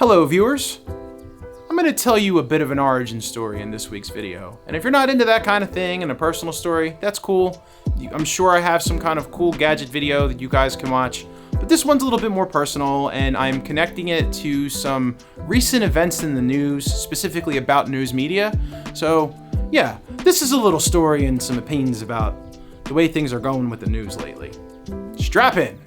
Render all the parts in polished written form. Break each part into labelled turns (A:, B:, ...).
A: Hello viewers, I'm going to tell you a bit of an origin story in this week's video. And if you're not into that kind of thing and a personal story, that's cool. I'm sure I have some kind of cool gadget video that you guys can watch. But this one's a little bit more personal, and I'm connecting it to some recent events in the news, specifically about news media. So yeah, this is a little story and some opinions about the way things are going with the news lately. Strap in.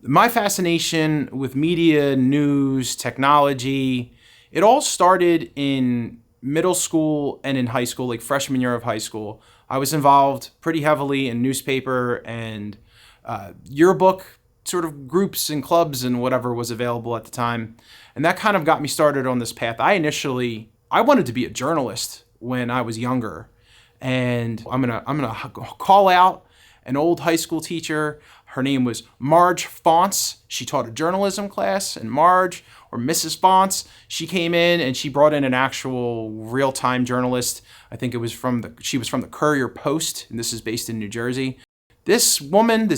A: My fascination with media, news, technology, it all started in middle school and in high school, like freshman year of high school. I was involved pretty heavily in newspaper and yearbook sort of groups and clubs and whatever was available at the time. And that kind of got me started on this path. I wanted to be a journalist when I was younger. And I'm gonna call out an old high school teacher. Her name was Marge Fonce. She taught a journalism class, and Marge, or Mrs. Fonce, she came in and she brought in an actual real-time journalist. I think she was from the Courier Post, and this is based in New Jersey. This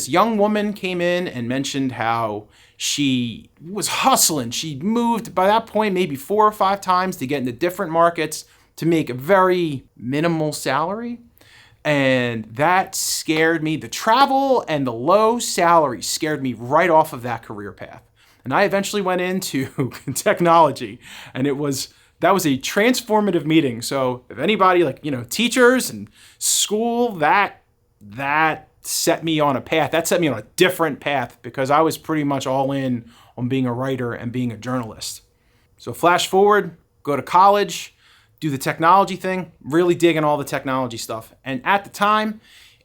A: young woman came in and mentioned how she was hustling. She moved, by that point, maybe 4 or 5 times to get into different markets to make a very minimal salary. And that scared me. The travel and the low salary scared me right off of that career path. And I eventually went into technology, and that was a transformative meeting. So if anybody, teachers and school, that set me on a path. That set me on a different path because I was pretty much all in on being a writer and being a journalist. So flash forward, go to college, do the technology thing, really digging all the technology stuff. And at the time,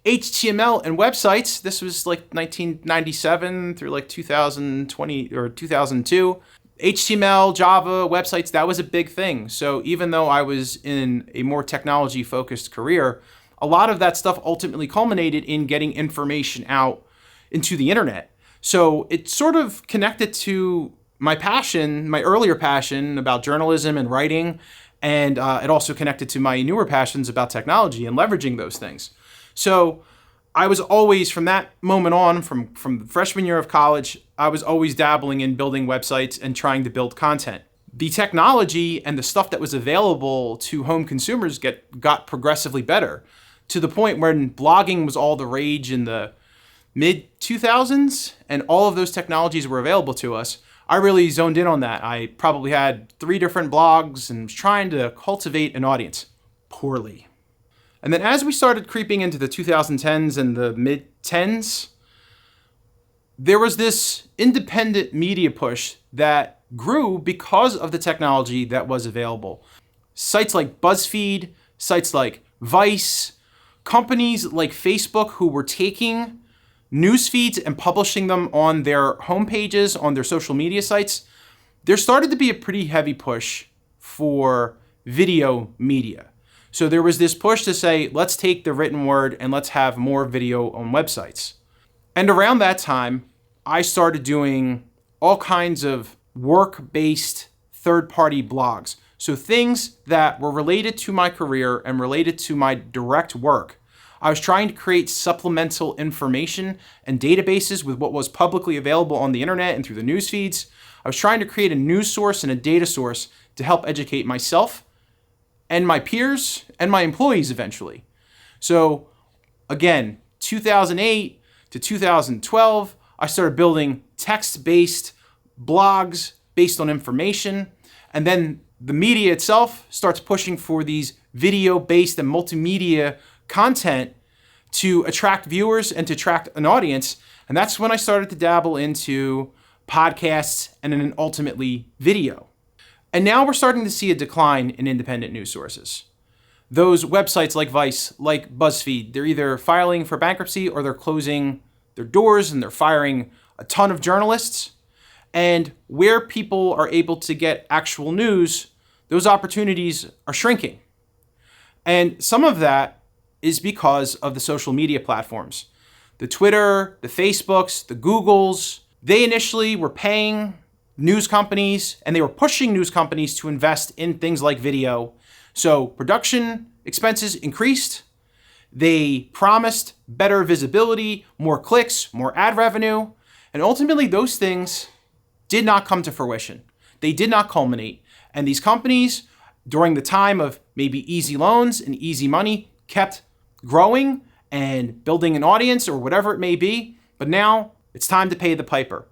A: HTML and websites, this was like 1997 through like 2020 or 2002. HTML, Java, websites, that was a big thing. So even though I was in a more technology-focused career, a lot of that stuff ultimately culminated in getting information out into the internet. So it sort of connected to my passion, my earlier passion about journalism and writing. And it also connected to my newer passions about technology and leveraging those things. So I was always, from that moment on, from the freshman year of college, I was always dabbling in building websites and trying to build content. The technology and the stuff that was available to home consumers got progressively better, to the point when blogging was all the rage in the mid-2000s and all of those technologies were available to us. I really zoned in on that. I probably had 3 different blogs and was trying to cultivate an audience poorly. And then as we started creeping into the 2010s and the mid-10s, there was this independent media push that grew because of the technology that was available. Sites like Buzzfeed, sites like Vice, companies like Facebook who were taking news feeds and publishing them on their homepages, on their social media sites, there started to be a pretty heavy push for video media. So there was this push to say, let's take the written word and let's have more video on websites. And around that time, I started doing all kinds of work-based third-party blogs. So things that were related to my career and related to my direct work. I was trying to create supplemental information and databases with what was publicly available on the internet and through the news feeds. I was trying to create a news source and a data source to help educate myself and my peers and my employees eventually. So again, 2008 to 2012, I started building text-based blogs based on information. And then the media itself starts pushing for these video-based and multimedia content to attract viewers and to attract an audience. And that's when I started to dabble into podcasts and then ultimately video. And now we're starting to see a decline in independent news sources. Those websites like Vice, like Buzzfeed, they're either filing for bankruptcy or they're closing their doors and they're firing a ton of journalists. And where people are able to get actual news, those opportunities are shrinking. And some of that is because of the social media platforms. The Twitter, the Facebooks, the Googles, they initially were paying news companies and they were pushing news companies to invest in things like video. So production expenses increased. They promised better visibility, more clicks, more ad revenue, and ultimately those things did not come to fruition. they did not culminate. And these companies, during the time of maybe easy loans and easy money, kept growing and building an audience or whatever it may be. But now it's time to pay the piper.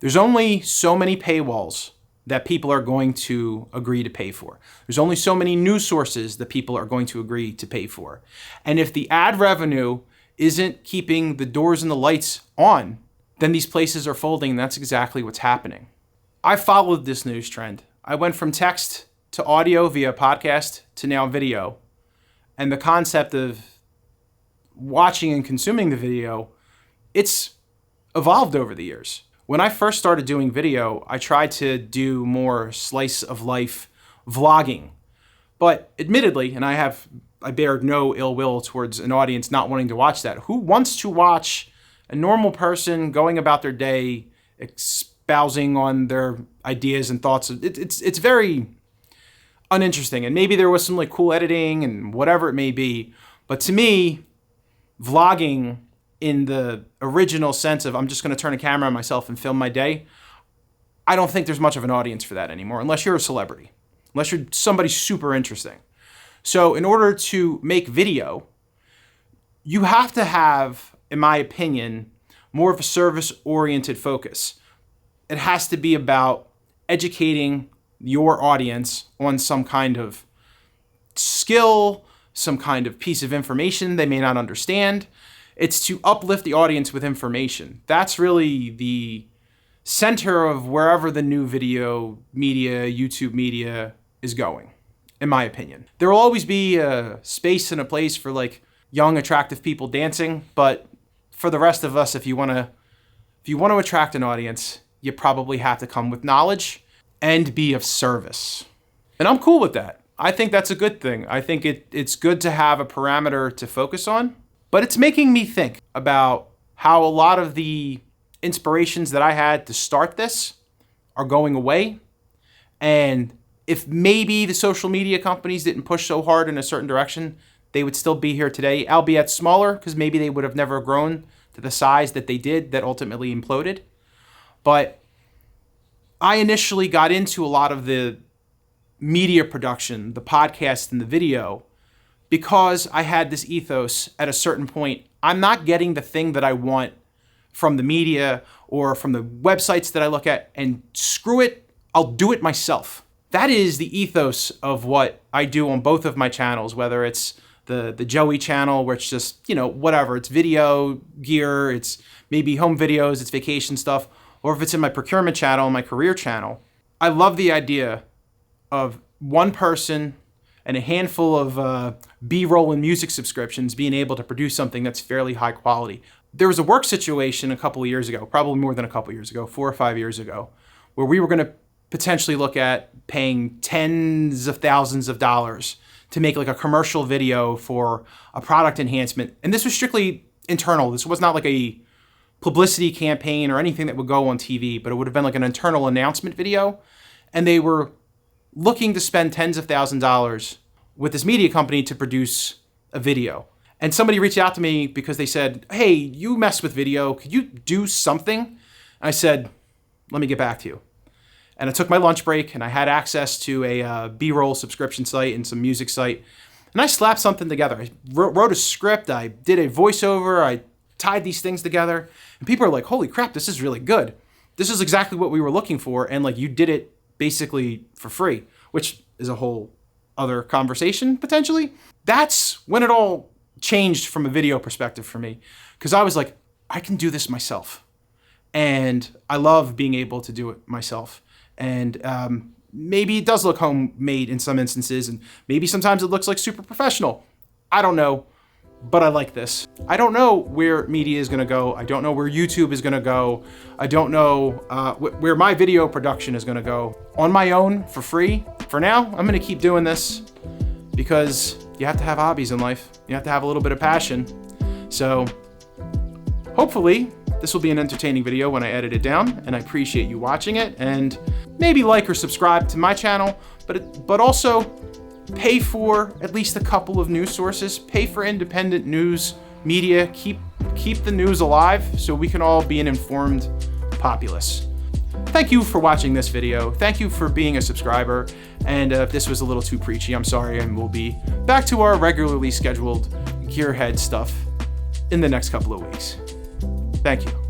A: There's only so many paywalls that people are going to agree to pay for. There's only so many news sources that people are going to agree to pay for. And if the ad revenue isn't keeping the doors and the lights on, then these places are folding, and that's exactly what's happening. I followed this news trend. I went from text to audio via podcast to now video. And the concept of watching and consuming the video, it's evolved over the years. When I first started doing video, I tried to do more slice of life vlogging. But admittedly, and I bear no ill will towards an audience not wanting to watch that. Who wants to watch a normal person going about their day, espousing on their ideas and thoughts? It's very uninteresting. And maybe there was some like cool editing and whatever it may be. But to me, vlogging in the original sense of I'm just going to turn a camera on myself and film my day, I don't think there's much of an audience for that anymore, unless you're a celebrity, unless you're somebody super interesting. So in order to make video, you have to have, in my opinion, more of a service-oriented focus. It has to be about educating your audience on some kind of skill, some kind of piece of information they may not understand. It's to uplift the audience with information. That's really the center of wherever the new video media, YouTube media is going, in my opinion. There will always be a space and a place for like young, attractive people dancing, but for the rest of us, if you want to attract an audience, you probably have to come with knowledge and be of service. And I'm cool with that. I think that's a good thing. I think it's good to have a parameter to focus on. But it's making me think about how a lot of the inspirations that I had to start this are going away. And if maybe the social media companies didn't push so hard in a certain direction, they would still be here today, albeit smaller, because maybe they would have never grown to the size that they did that ultimately imploded. But I initially got into a lot of the media production, the podcast and the video, because I had this ethos at a certain point. I'm not getting the thing that I want from the media or from the websites that I look at, and screw it, I'll do it myself. That is the ethos of what I do on both of my channels, whether it's the Joey channel, where it's just, whatever, it's video gear, it's maybe home videos, it's vacation stuff, or if it's in my procurement channel, my career channel. I love the idea of one person and a handful of B-roll and music subscriptions being able to produce something that's fairly high quality. There was a work situation a couple of years ago, probably more than a couple of years ago, 4 or 5 years ago, where we were going to potentially look at paying tens of thousands of dollars to make like a commercial video for a product enhancement. And this was strictly internal. This was not like a publicity campaign or anything that would go on TV, but it would have been like an internal announcement video. And they were looking to spend tens of thousands of dollars with this media company to produce a video. And somebody reached out to me because they said, hey, you mess with video, could you do something? And I said, let me get back to you. And I took my lunch break and I had access to a B-roll subscription site and some music site. And I slapped something together. I wrote a script, I did a voiceover, I tied these things together. And people are like, holy crap, this is really good. This is exactly what we were looking for. And like you did it basically for free, which is a whole other conversation potentially. That's when it all changed from a video perspective for me, because I was like, I can do this myself. And I love being able to do it myself. And maybe it does look homemade in some instances, and maybe sometimes it looks like super professional. I don't know, but I like this. I don't know where media is gonna go. I don't know where YouTube is gonna go. I don't know where my video production is gonna go. On my own, for free, for now, I'm gonna keep doing this because you have to have hobbies in life. You have to have a little bit of passion. So hopefully this will be an entertaining video when I edit it down, and I appreciate you watching it. And maybe like or subscribe to my channel, but also pay for at least a couple of news sources. Pay for independent news media. Keep the news alive so we can all be an informed populace. Thank you for watching this video. Thank you for being a subscriber. And if this was a little too preachy, I'm sorry, and we'll be back to our regularly scheduled gearhead stuff in the next couple of weeks. Thank you.